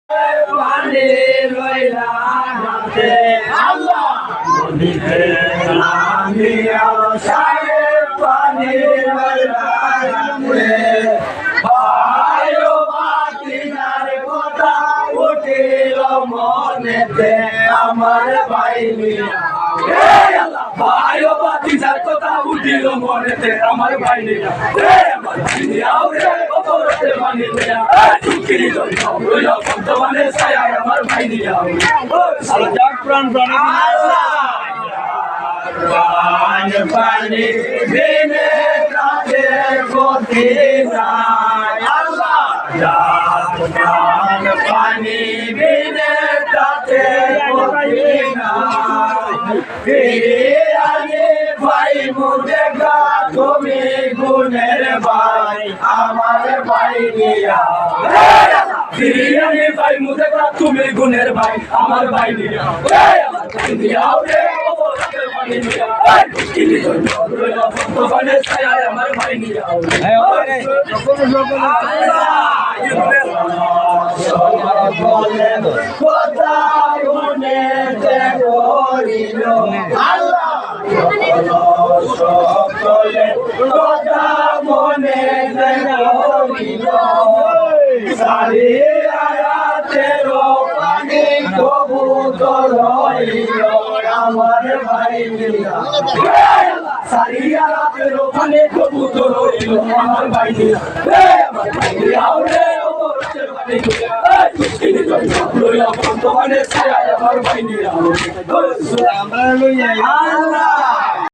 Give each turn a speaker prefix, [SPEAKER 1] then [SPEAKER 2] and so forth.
[SPEAKER 1] পানি লইলা হাতে আল্লাহ নদীতে নামিয়া সারে পানি লইলা হাতে ভাইও বাতিনার কথা উঠিল মনেতে আমার ভাই মিয়া ভাইও বাতিনার কথা উঠিল মনেতে আমার ভাই মিয়া আমার ভাই মিয়া রে পানি লইয়া চুকিরি লইয়া বর্তমানে ছায়া আমার ভাই মিয়া আল্লাহ প্রাণ প্রাণ আল্লাহ পানি বিনে তাদের গতি নাই আল্লাহ পানি বিনে তাদের গতি নাই আগে ভাই মুদেগা তুমি গুণের ভাই আমার ভাই দিয়া বিরিয়ানি ভাই মুদেগা তুমি গুণের ভাই আমার ভাই দিয়া আমার ভাই দিয়া আমার ভাই নিয়ে আমার ভাই মিয়া সারিয়া রাতের ওখানে কবুতর হইল আমার ভাই মিয়া আমার ভাই মিয়া রে ওপরের ভাই মিয়া এই লইয়া বর্তমানে ছায়া আমার ভাই মিয়া আমরা লইয়া আল্লাহ